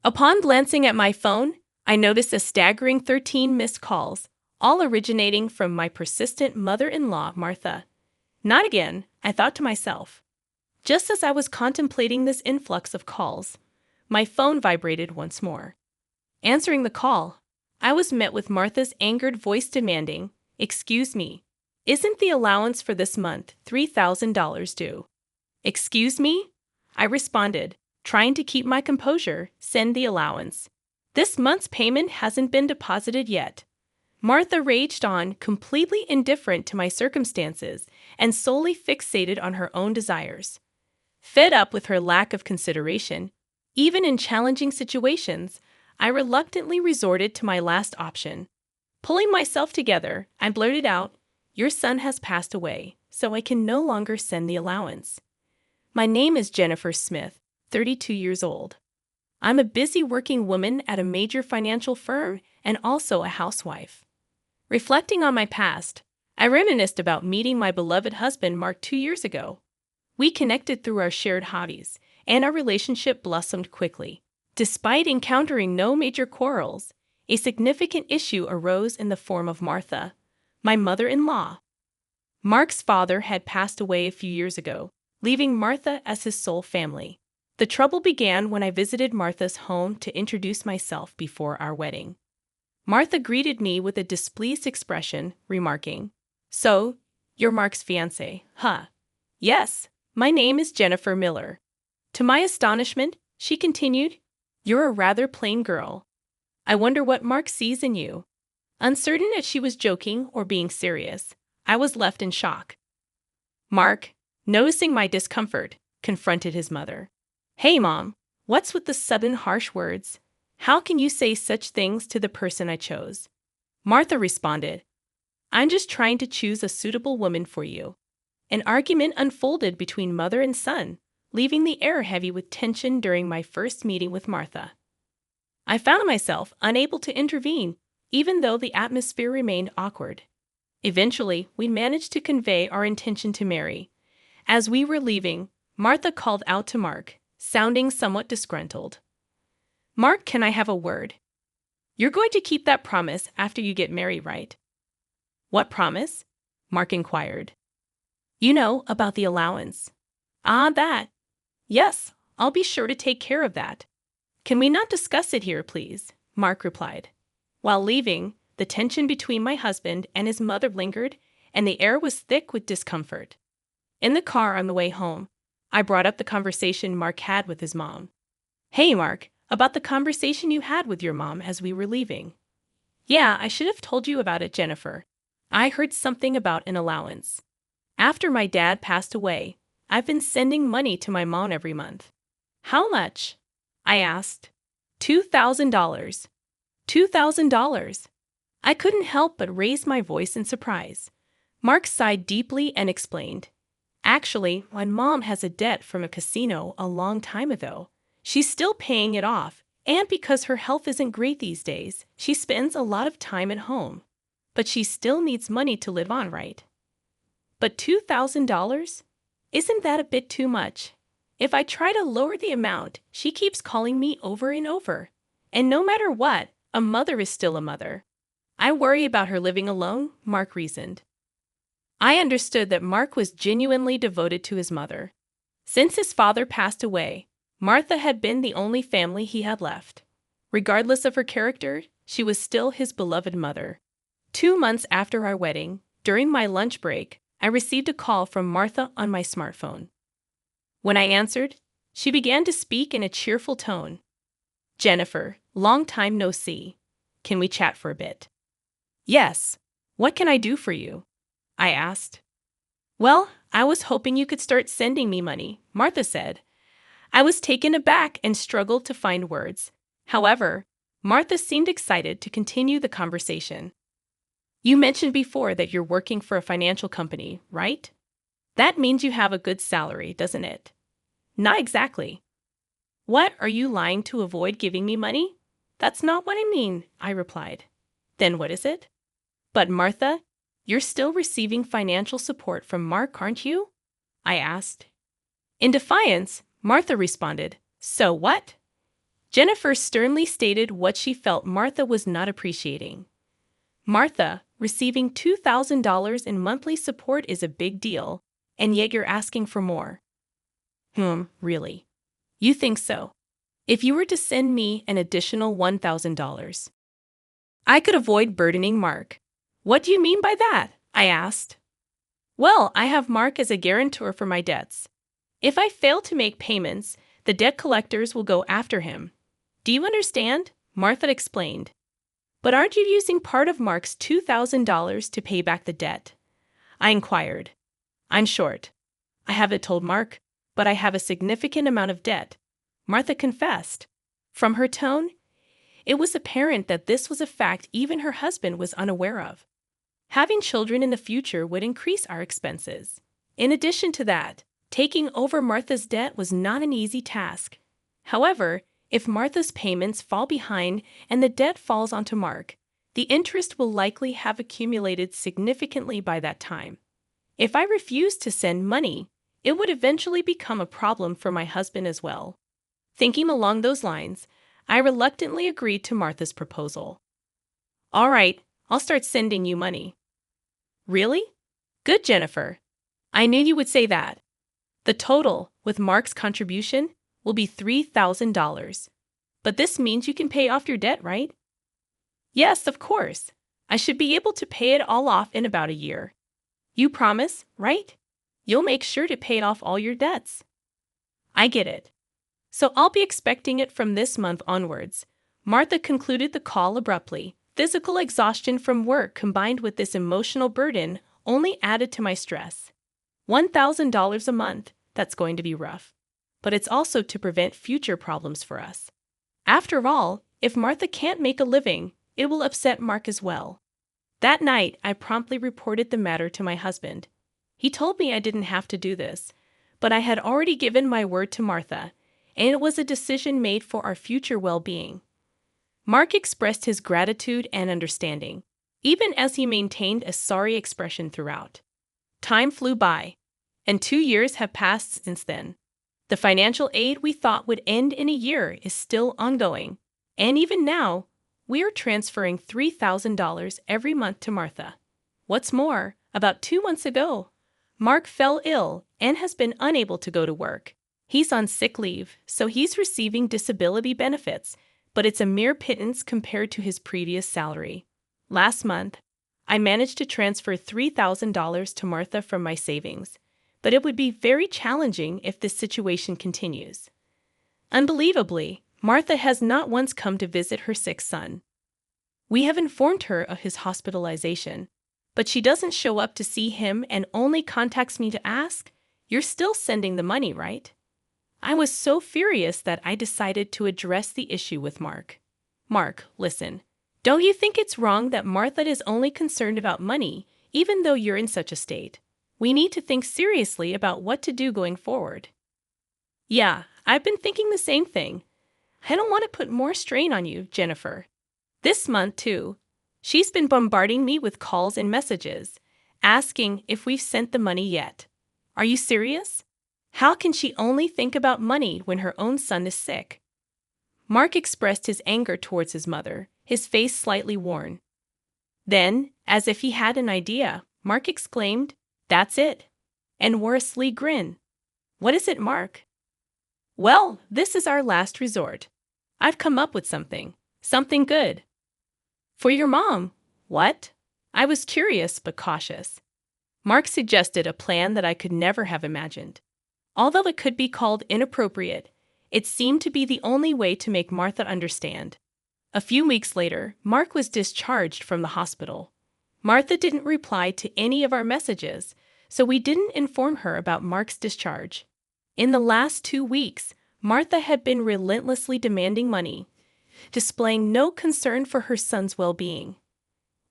Upon glancing at my phone, I noticed a staggering 13 missed calls, all originating from my persistent mother-in-law, Martha. Not again, I thought to myself. Just as I was contemplating this influx of calls, my phone vibrated once more. Answering the call, I was met with Martha's angered voice demanding, "Excuse me, isn't the allowance for this month $3,000 due?" "Excuse me?" I responded, trying to keep my composure. "Send the allowance. This month's payment hasn't been deposited yet." Martha raged on, completely indifferent to my circumstances and solely fixated on her own desires. Fed up with her lack of consideration, even in challenging situations, I reluctantly resorted to my last option. Pulling myself together, I blurted out, "Your son has passed away, so I can no longer send the allowance. My name is Jennifer Smith, 32 years old. I'm a busy working woman at a major financial firm and also a housewife." Reflecting on my past, I reminisced about meeting my beloved husband Mark 2 years ago. We connected through our shared hobbies, and our relationship blossomed quickly. Despite encountering no major quarrels, a significant issue arose in the form of Martha, my mother-in-law. Mark's father had passed away a few years ago, leaving Martha as his sole family. The trouble began when I visited Martha's home to introduce myself before our wedding. Martha greeted me with a displeased expression, remarking, "So, you're Mark's fiancée, huh?" "Yes, my name is Jennifer Miller." To my astonishment, she continued, "You're a rather plain girl. I wonder what Mark sees in you." Uncertain if she was joking or being serious, I was left in shock. Mark, noticing my discomfort, confronted his mother. "Hey, Mom, what's with the sudden harsh words? How can you say such things to the person I chose?" Martha responded, "I'm just trying to choose a suitable woman for you." An argument unfolded between mother and son, leaving the air heavy with tension during my first meeting with Martha. I found myself unable to intervene, even though the atmosphere remained awkward. Eventually, we managed to convey our intention to marry. As we were leaving, Martha called out to Mark, sounding somewhat disgruntled. "Mark, can I have a word? You're going to keep that promise after you get married, right?" "What promise?" Mark inquired. "You know, about the allowance." "Ah, that. Yes, I'll be sure to take care of that." "Can we not discuss it here, please?" Mark replied. While leaving, the tension between my husband and his mother lingered, and the air was thick with discomfort. In the car on the way home, I brought up the conversation Mark had with his mom. "Hey, Mark, about the conversation you had with your mom as we were leaving." "Yeah, I should have told you about it, Jennifer. I heard something about an allowance. After my dad passed away, I've been sending money to my mom every month." "How much?" I asked. $2,000. $2,000. I couldn't help but raise my voice in surprise. Mark sighed deeply and explained, "Actually, my mom has a debt from a casino a long time ago. She's still paying it off, and because her health isn't great these days, she spends a lot of time at home. But she still needs money to live on, right?" "But $2,000? Isn't that a bit too much? If I try to lower the amount, she keeps calling me over and over. And no matter what, a mother is still a mother. I worry about her living alone," Mark reasoned. I understood that Mark was genuinely devoted to his mother. Since his father passed away, Martha had been the only family he had left. Regardless of her character, she was still his beloved mother. 2 months after our wedding, during my lunch break, I received a call from Martha on my smartphone. When I answered, she began to speak in a cheerful tone. "Jennifer, long time no see. Can we chat for a bit?" "Yes. What can I do for you?" I asked. "Well, I was hoping you could start sending me money," Martha said. I was taken aback and struggled to find words. However, Martha seemed excited to continue the conversation. "You mentioned before that you're working for a financial company, right? That means you have a good salary, doesn't it?" "Not exactly." "What, are you lying to avoid giving me money?" "That's not what I mean," I replied. "Then what is it?" "But Martha, you're still receiving financial support from Mark, aren't you?" I asked. In defiance, Martha responded, "So what?" Jennifer sternly stated what she felt Martha was not appreciating. Martha, receiving $2,000 in monthly support is a big deal, and yet you're asking for more. Really? You think so? If you were to send me an additional $1,000, I could avoid burdening Mark. What do you mean by that? I asked. Well, I have Mark as a guarantor for my debts. If I fail to make payments, the debt collectors will go after him. Do you understand? Martha explained. But aren't you using part of Mark's $2,000 to pay back the debt? I inquired. I'm short. I haven't told Mark, but I have a significant amount of debt, Martha confessed. From her tone, it was apparent that this was a fact even her husband was unaware of. Having children in the future would increase our expenses. In addition to that, taking over Martha's debt was not an easy task. However, if Martha's payments fall behind and the debt falls onto Mark, the interest will likely have accumulated significantly by that time. If I refuse to send money, it would eventually become a problem for my husband as well. Thinking along those lines, I reluctantly agreed to Martha's proposal. All right, I'll start sending you money. Really? Good, Jennifer. I knew you would say that. The total, with Mark's contribution, will be $3,000. But this means you can pay off your debt, right? Yes, of course. I should be able to pay it all off in about a year. You promise, right? You'll make sure to pay off all your debts. I get it. So I'll be expecting it from this month onwards. Martha concluded the call abruptly. Physical exhaustion from work combined with this emotional burden only added to my stress. $1,000 a month, that's going to be rough. But it's also to prevent future problems for us. After all, if Martha can't make a living, it will upset Mark as well. That night, I promptly reported the matter to my husband. He told me I didn't have to do this, but I had already given my word to Martha, and it was a decision made for our future well-being. Mark expressed his gratitude and understanding, even as he maintained a sorry expression throughout. Time flew by, and 2 years have passed since then. The financial aid we thought would end in a year is still ongoing, and even now, we are transferring $3,000 every month to Martha. What's more, about 2 months ago, Mark fell ill and has been unable to go to work. He's on sick leave, so he's receiving disability benefits, but it's a mere pittance compared to his previous salary. Last month, I managed to transfer $3,000 to Martha from my savings, but it would be very challenging if this situation continues. Unbelievably, Martha has not once come to visit her sick son. We have informed her of his hospitalization, but she doesn't show up to see him and only contacts me to ask, "You're still sending the money, right?" I was so furious that I decided to address the issue with Mark. Mark, listen, don't you think it's wrong that Martha is only concerned about money, even though you're in such a state? We need to think seriously about what to do going forward. Yeah, I've been thinking the same thing. I don't want to put more strain on you, Jennifer. This month, too, she's been bombarding me with calls and messages, asking if we've sent the money yet. Are you serious? How can she only think about money when her own son is sick? Mark expressed his anger towards his mother, his face slightly worn. Then, as if he had an idea, Mark exclaimed, "That's it," and wore a sly grin. What is it, Mark? Well, this is our last resort. I've come up with something good. For your mom. What? I was curious but cautious. Mark suggested a plan that I could never have imagined. Although it could be called inappropriate, it seemed to be the only way to make Martha understand. A few weeks later, Mark was discharged from the hospital. Martha didn't reply to any of our messages, so we didn't inform her about Mark's discharge. In the last 2 weeks, Martha had been relentlessly demanding money, displaying no concern for her son's well-being.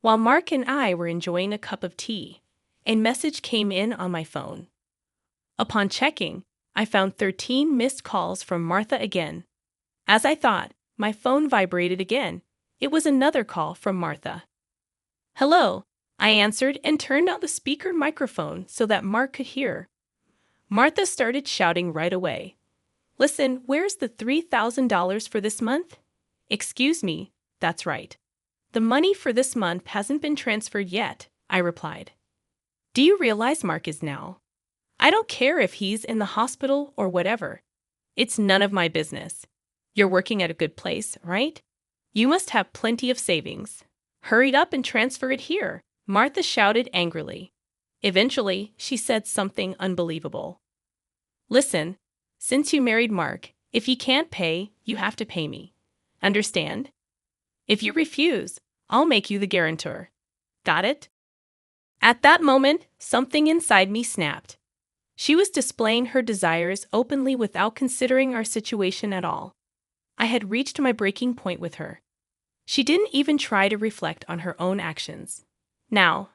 While Mark and I were enjoying a cup of tea, a message came in on my phone. Upon checking, I found 13 missed calls from Martha again. As I thought, my phone vibrated again. It was another call from Martha. "Hello," I answered and turned on the speaker microphone so that Mark could hear. Martha started shouting right away. Listen, where's the $3,000 for this month? Excuse me, that's right. The money for this month hasn't been transferred yet, I replied. Do you realize Mark is now? I don't care if he's in the hospital or whatever. It's none of my business. You're working at a good place, right? You must have plenty of savings. Hurry up and transfer it here, Martha shouted angrily. Eventually, she said something unbelievable. Listen, since you married Mark, if you can't pay, you have to pay me. Understand? If you refuse, I'll make you the guarantor. Got it? At that moment, something inside me snapped. She was displaying her desires openly without considering our situation at all. I had reached my breaking point with her. She didn't even try to reflect on her own actions. Now,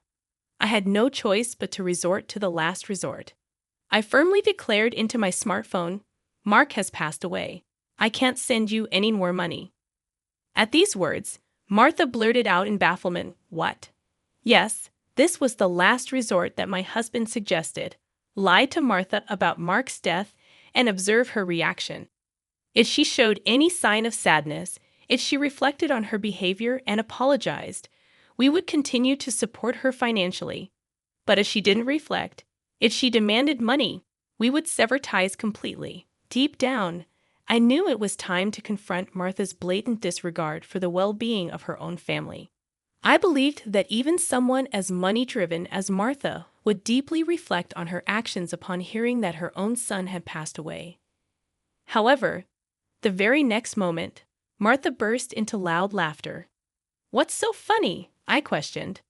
I had no choice but to resort to the last resort. I firmly declared into my smartphone, Mark has passed away. I can't send you any more money. At these words, Martha blurted out in bafflement, what? Yes, this was the last resort that my husband suggested. Lied to Martha about Mark's death and observe her reaction. If she showed any sign of sadness, if she reflected on her behavior and apologized, we would continue to support her financially. But if she didn't reflect, if she demanded money, we would sever ties completely. Deep down, I knew it was time to confront Martha's blatant disregard for the well-being of her own family. I believed that even someone as money-driven as Martha would deeply reflect on her actions upon hearing that her own son had passed away. However, the very next moment, Martha burst into loud laughter. What's so funny? I questioned.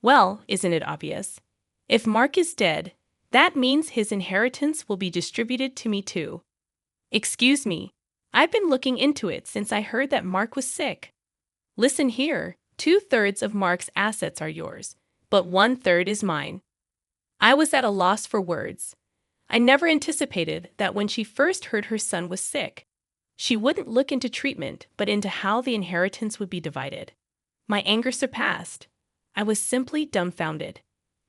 Well, isn't it obvious? If Mark is dead, that means his inheritance will be distributed to me too. Excuse me, I've been looking into it since I heard that Mark was sick. Listen here, 2/3 of Mark's assets are yours, but 1/3 is mine. I was at a loss for words. I never anticipated that when she first heard her son was sick, she wouldn't look into treatment, but into how the inheritance would be divided. My anger surpassed. I was simply dumbfounded.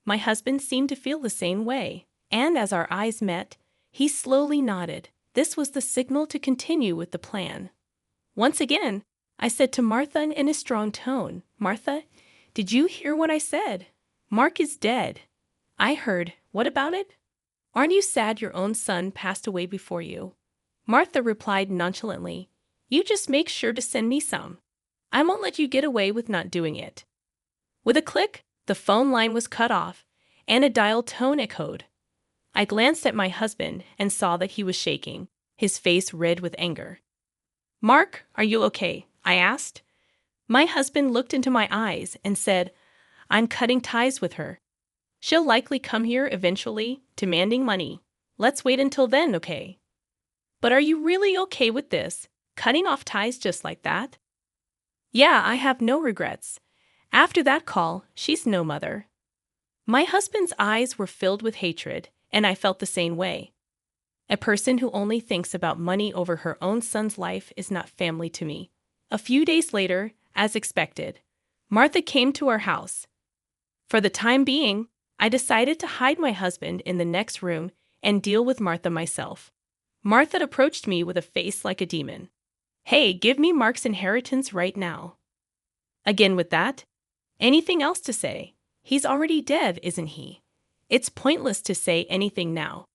My husband seemed to feel the same way, and as our eyes met, he slowly nodded. This was the signal to continue with the plan. Once again, I said to Martha in a strong tone, Martha, did you hear what I said? Mark is dead. I heard. What about it? Aren't you sad your own son passed away before you? Martha replied nonchalantly, you just make sure to send me some. I won't let you get away with not doing it. With a click, the phone line was cut off, and a dial tone echoed. I glanced at my husband and saw that he was shaking, his face red with anger. Mark, are you okay? I asked. My husband looked into my eyes and said, I'm cutting ties with her. She'll likely come here eventually, demanding money. Let's wait until then, okay? But are you really okay with this, cutting off ties just like that? Yeah, I have no regrets. After that call, she's no mother. My husband's eyes were filled with hatred, and I felt the same way. A person who only thinks about money over her own son's life is not family to me. A few days later, as expected, Martha came to our house. For the time being, I decided to hide my husband in the next room and deal with Martha myself. Martha approached me with a face like a demon. Hey, give me Mark's inheritance right now. Again with that? Anything else to say? He's already dead, isn't he? It's pointless to say anything now.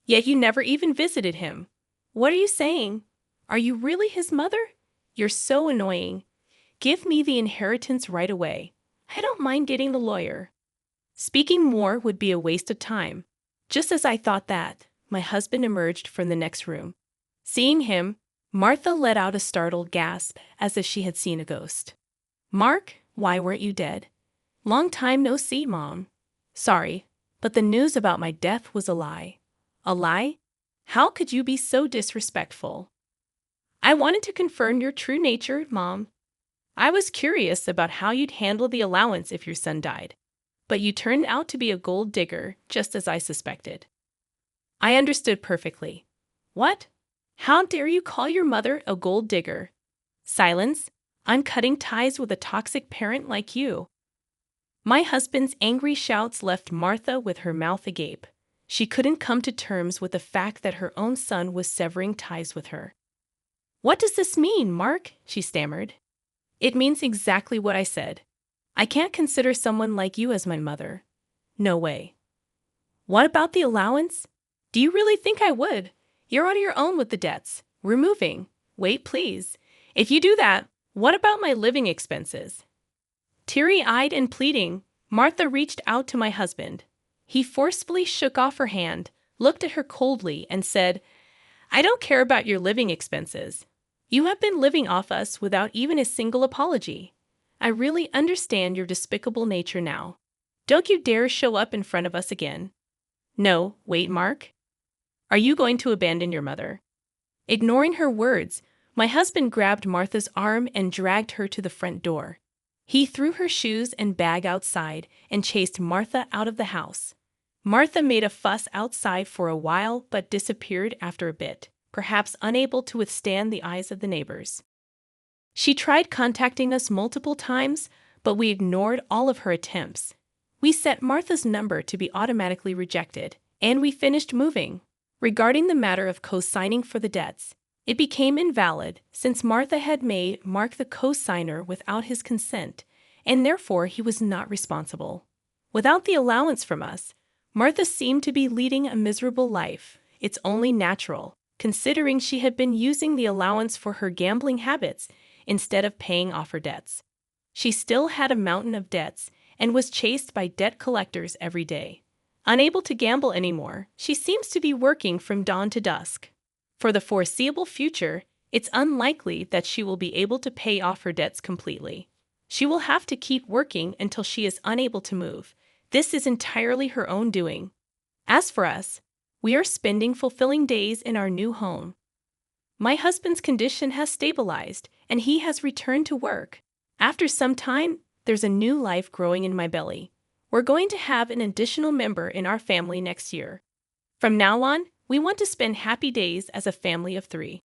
Yet you never even visited him. What are you saying? Are you really his mother? You're so annoying. Give me the inheritance right away. I don't mind getting the lawyer. Speaking more would be a waste of time. Just as I thought that, my husband emerged from the next room. Seeing him, Martha let out a startled gasp as if she had seen a ghost. Mark, why weren't you dead? Long time no see, Mom. Sorry, but the news about my death was a lie. A lie? How could you be so disrespectful? I wanted to confirm your true nature, Mom. I was curious about how you'd handle the allowance if your son died. But you turned out to be a gold digger, just as I suspected. I understood perfectly. What? How dare you call your mother a gold digger? Silence. I'm cutting ties with a toxic parent like you. My husband's angry shouts left Martha with her mouth agape. She couldn't come to terms with the fact that her own son was severing ties with her. "What does this mean, Mark?" she stammered. "It means exactly what I said. I can't consider someone like you as my mother. No way." "What about the allowance? Do you really think I would? You're on your own with the debts. We're moving. Wait, please. If you do that, what about my living expenses?" Teary-eyed and pleading, Martha reached out to my husband. He forcefully shook off her hand, looked at her coldly, and said, "I don't care about your living expenses. You have been living off us without even a single apology. I really understand your despicable nature now. Don't you dare show up in front of us again." "No, wait, Mark. Are you going to abandon your mother?" Ignoring her words, my husband grabbed Martha's arm and dragged her to the front door. He threw her shoes and bag outside and chased Martha out of the house. Martha made a fuss outside for a while but disappeared after a bit, perhaps unable to withstand the eyes of the neighbors. She tried contacting us multiple times, but we ignored all of her attempts. We set Martha's number to be automatically rejected, and we finished moving. Regarding the matter of co-signing for the debts, it became invalid since Martha had made Mark the co-signer without his consent, and therefore he was not responsible. Without the allowance from us, Martha seemed to be leading a miserable life. It's only natural, considering she had been using the allowance for her gambling habits instead of paying off her debts. She still had a mountain of debts and was chased by debt collectors every day. Unable to gamble anymore, she seems to be working from dawn to dusk. For the foreseeable future, it's unlikely that she will be able to pay off her debts completely. She will have to keep working until she is unable to move. This is entirely her own doing. As for us, we are spending fulfilling days in our new home. My husband's condition has stabilized, and he has returned to work. After some time, there's a new life growing in my belly. We're going to have an additional member in our family next year. From now on, we want to spend happy days as a family of 3.